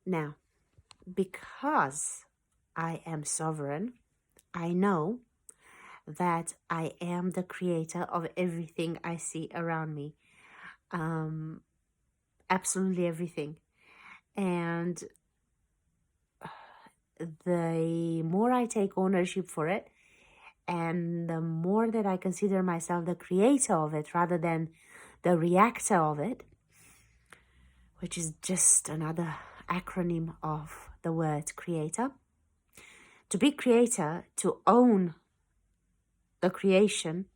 Now, because I am sovereign, I know that I am the creator of everything I see around me. Um, Absolutely everything. And the more I take ownership for it, and the more that I consider myself the creator of it rather than the reactor of it, which is just another acronym of the word creator. To be creator, to own the creation,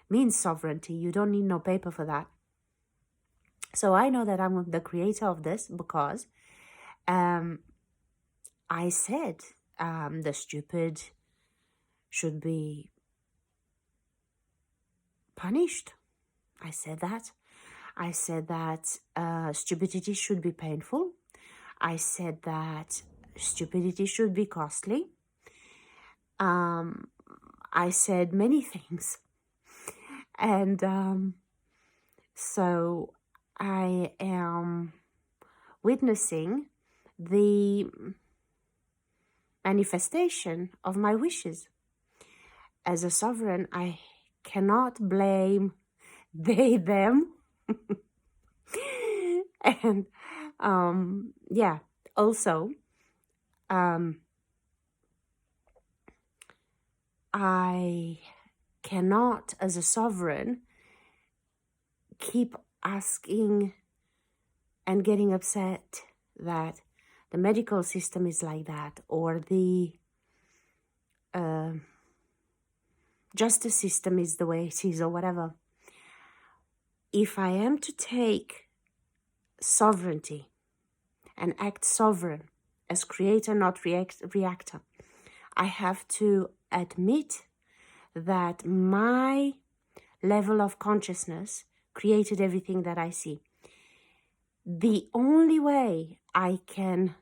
means sovereignty. You don't need no paper for that. So I know that I'm the creator of this because I said the stupid should be punished. I said that. I said that stupidity should be painful. I said that stupidity should be costly. I said many things. And so I am witnessing the manifestation of my wishes. As a sovereign, I cannot blame they, them. And yeah, also, I cannot, as a sovereign, keep asking and getting upset that the medical system is like that, or the justice system is the way it is, or whatever. If I am to take sovereignty and act sovereign as creator, not reactor, I have to admit that my level of consciousness created everything that I see. The only way I can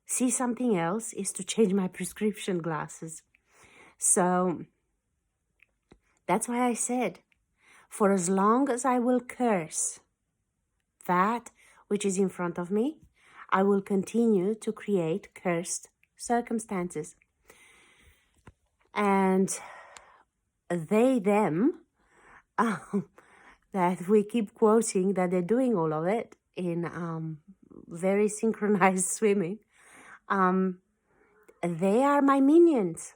see something else is to change my prescription glasses. So that's why I said, for as long as I will curse that which is in front of me, I will continue to create cursed circumstances. And they, them, that we keep quoting that they're doing all of it in very synchronized swimming, they are my minions,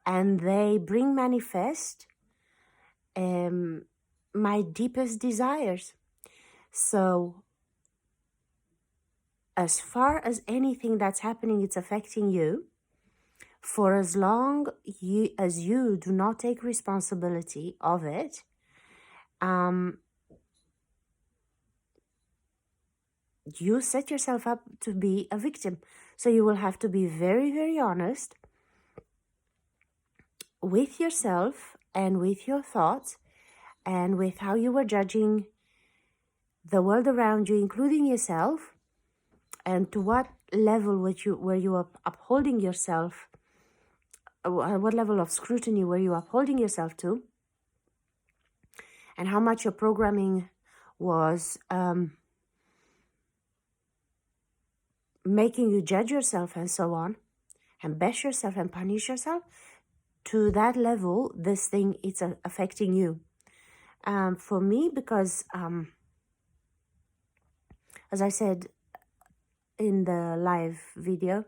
and they bring manifest my deepest desires. So as far as anything that's happening, it's affecting you, for as long as you do not take responsibility of it, you set yourself up to be a victim. So you will have to be very, very honest with yourself and with your thoughts and with how you were judging the world around you, including yourself, and to what level were you upholding yourself, what level of scrutiny were you upholding yourself to, and how much your programming was making you judge yourself and so on, and bash yourself and punish yourself. To that level, this thing, it's affecting you. For me, because as I said in the live video,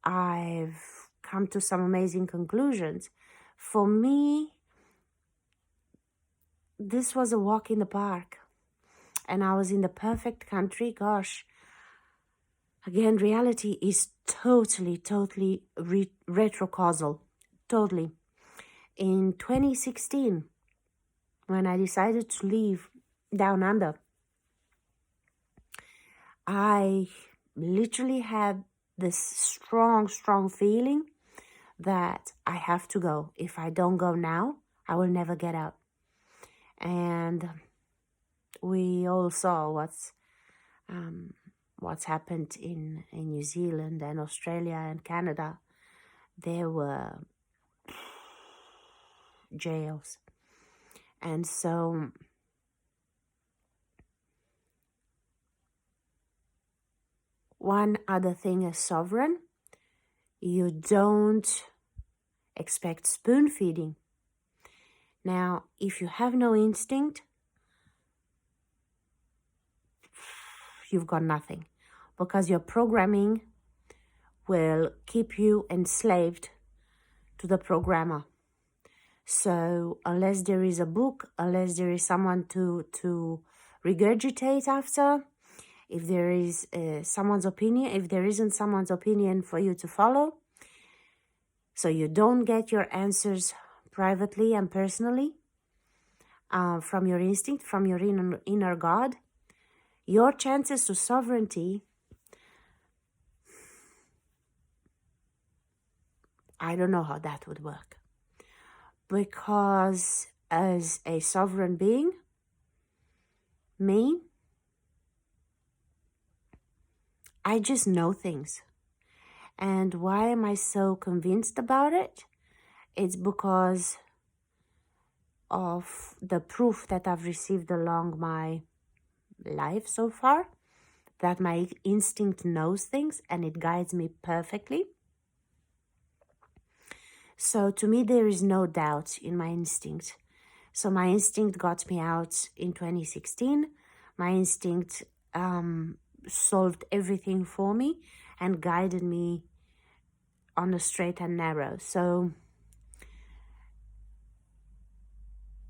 I've come to some amazing conclusions. For me, this was a walk in the park, and I was in the perfect country. Gosh, again, reality is totally retrocausal, totally. In 2016, when I decided to leave down under, I literally had this strong feeling that I have to go. If I don't go now, I will never get out. And we all saw what's happened in New Zealand and Australia and Canada. There were jails. And so one other thing as sovereign, you don't expect spoon feeding. Now, if you have no instinct, you've got nothing, because your programming will keep you enslaved to the programmer. So unless there is a book, unless there is someone to regurgitate after, if there is someone's opinion, if there isn't someone's opinion for you to follow, so you don't get your answers privately and personally from your instinct, from your inner God, your chances to sovereignty, I don't know how that would work. Because as a sovereign being, me, I just know things. And why am I so convinced about it? It's because of the proof that I've received along my life so far, that my instinct knows things and it guides me perfectly. So to me, there is no doubt in my instinct. So my instinct got me out in 2016. My instinct solved everything for me and guided me on the straight and narrow. So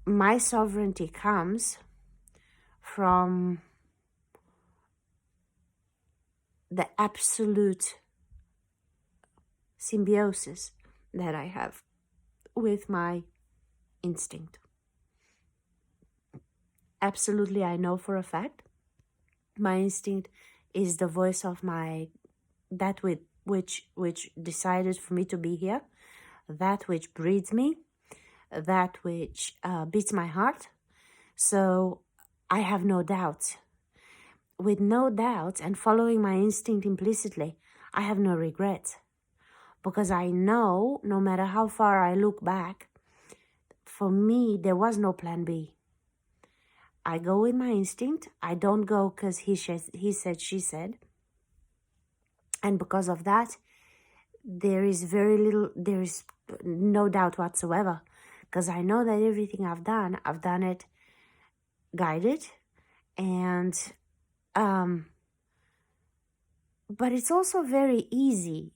my sovereignty comes from the absolute symbiosis that I have with my instinct. Absolutely, I know for a fact my instinct is the voice of that which decided for me to be here, that which breeds me, that which beats my heart. So I have no doubt. With no doubt and following my instinct implicitly, I have no regret. Because I know, no matter how far I look back, for me, there was no plan B. I go with my instinct. I don't go because he said, she said. And because of that, there is no doubt whatsoever. Because I know that everything I've done it guided. And, but it's also very easy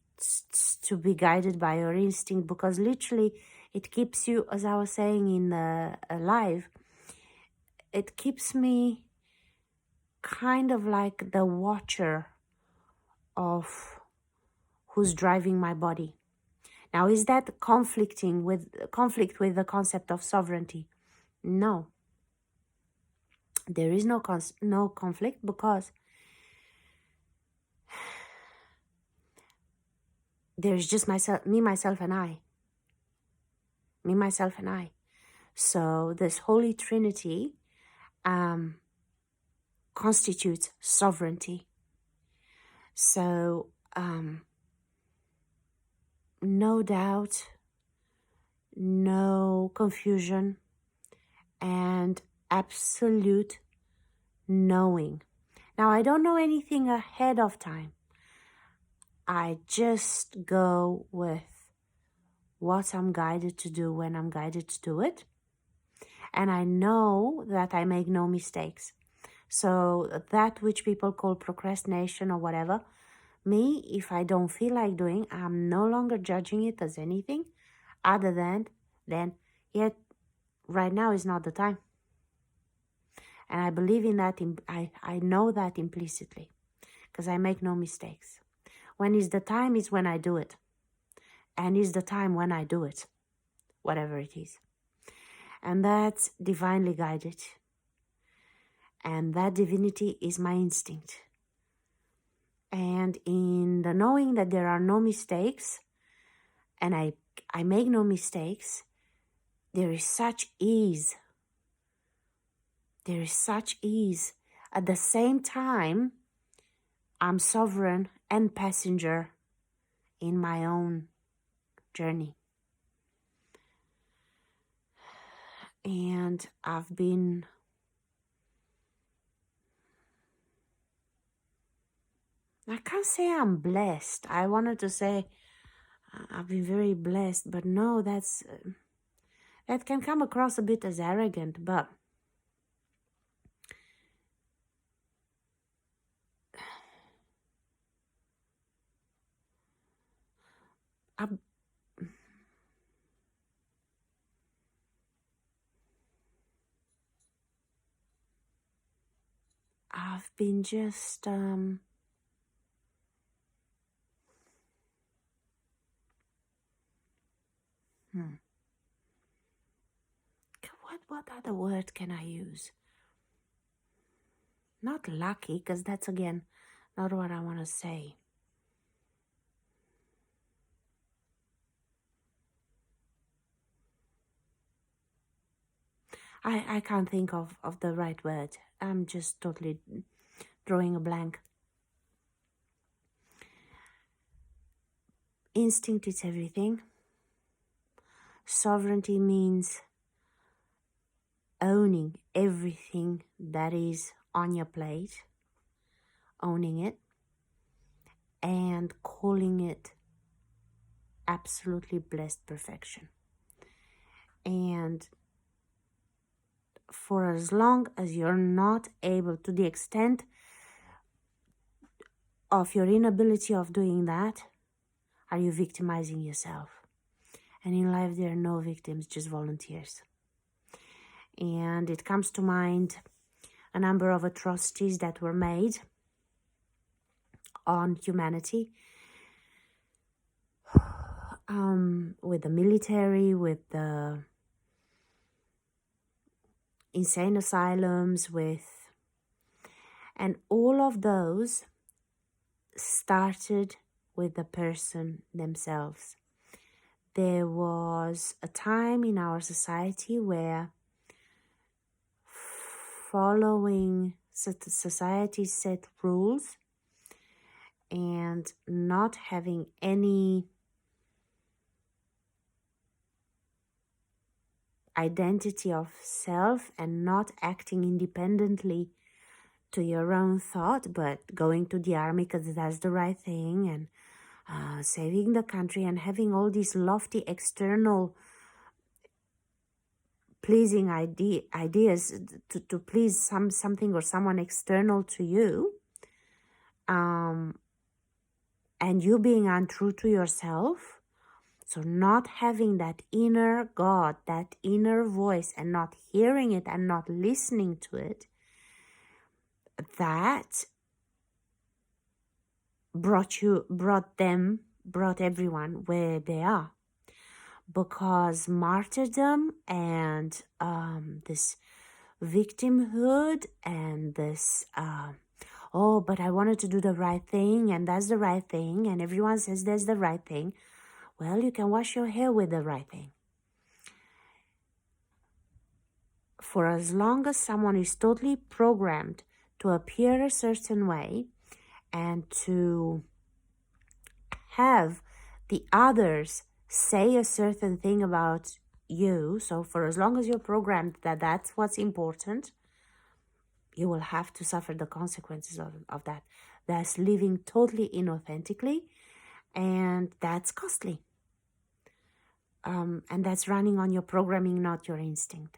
to be guided by your instinct, because literally it keeps you, as I was saying in the live, it keeps me kind of like the watcher of who's driving my body. Now, is that conflict with the concept of sovereignty? No. There is no conflict, because there's just me, myself, and I. Me, myself, and I. So this Holy Trinity constitutes sovereignty. So no doubt, no confusion, and absolute knowing. Now, I don't know anything ahead of time. I just go with what I'm guided to do when I'm guided to do it. And I know that I make no mistakes. So that which people call procrastination or whatever, me, if I don't feel like doing, I'm no longer judging it as anything other than yet right now is not the time. And I believe in that, I know that implicitly, because I make no mistakes. When is the time is when I do it. And is the time when I do it, whatever it is. And that's divinely guided. And that divinity is my instinct. And in the knowing that there are no mistakes, and I make no mistakes, there is such ease. There is such ease. At the same time, I'm sovereign and passenger in my own journey. And I've been I can't say I'm blessed. I wanted to say I've been very blessed, but no, that can come across a bit as arrogant, but I've, I've been just what other word can I use? Not lucky, because that's again not what I want to say. I can't think of the right word. I'm just totally drawing a blank. Instinct is everything. Sovereignty means owning everything that is on your plate, owning it, and calling it absolutely blessed perfection. And for as long as you're not able, to the extent of your inability of doing that, are you victimizing yourself? And in life, there are no victims, just volunteers. And it comes to mind a number of atrocities that were made on humanity, with the military, with the insane asylums, and all of those started with the person themselves. There was a time in our society where following society's set rules and not having any identity of self and not acting independently to your own thought, but going to the army because that's the right thing, and saving the country, and having all these lofty external pleasing ideas to please something or someone external to you, and you being untrue to yourself. So not having that inner God, that inner voice, and not hearing it and not listening to it, that brought everyone where they are. Because martyrdom and this victimhood and this but I wanted to do the right thing, and that's the right thing, and everyone says that's the right thing. Well, you can wash your hair with the right thing. For as long as someone is totally programmed to appear a certain way and to have the others say a certain thing about you, so for as long as you're programmed that that's what's important, you will have to suffer the consequences of that. That's living totally inauthentically, and that's costly. And that's running on your programming, not your instinct.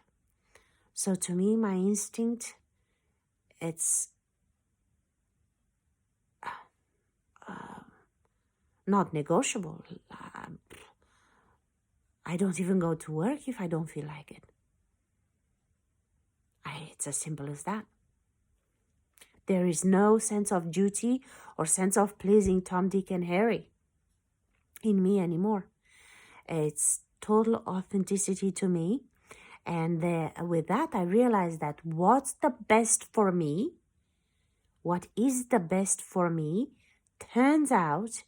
So to me, my instinct, it's not negotiable. I don't even go to work if I don't feel like it. It's as simple as that. There is no sense of duty or sense of pleasing Tom, Dick, and Harry in me anymore. It's total authenticity to me. And with that, I realized that what's the best for me, what is the best for me, turns out,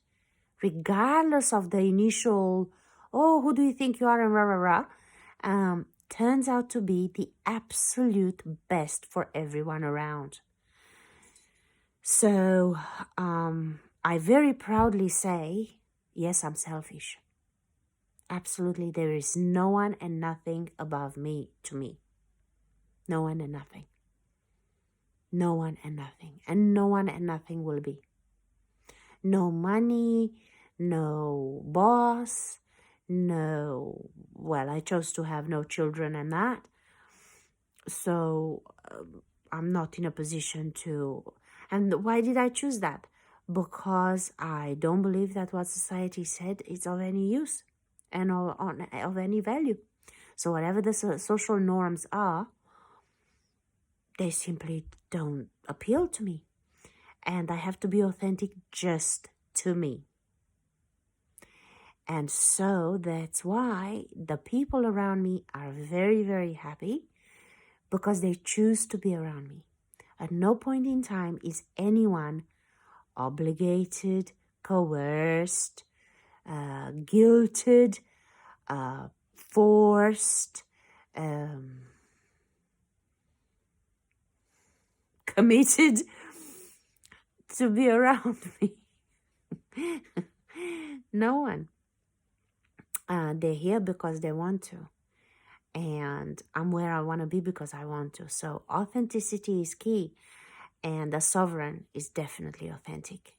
regardless of the initial, who do you think you are, and rah, rah, rah, turns out to be the absolute best for everyone around. So I very proudly say, yes, I'm selfish. Absolutely, there is no one and nothing above me, to me. No one and nothing. No one and nothing. And no one and nothing will be. No money, no boss, no, well, I chose to have no children and that. So I'm not in a position to. And why did I choose that? Because I don't believe that what society said is of any use and of any value. So whatever the social norms are, they simply don't appeal to me. And I have to be authentic just to me. And so that's why the people around me are very, very happy, because they choose to be around me. At no point in time is anyone obligated, coerced, guilted, forced, committed to be around me. No one. They're here because they want to. And I'm where I want to be because I want to. So authenticity is key. And the sovereign is definitely authentic.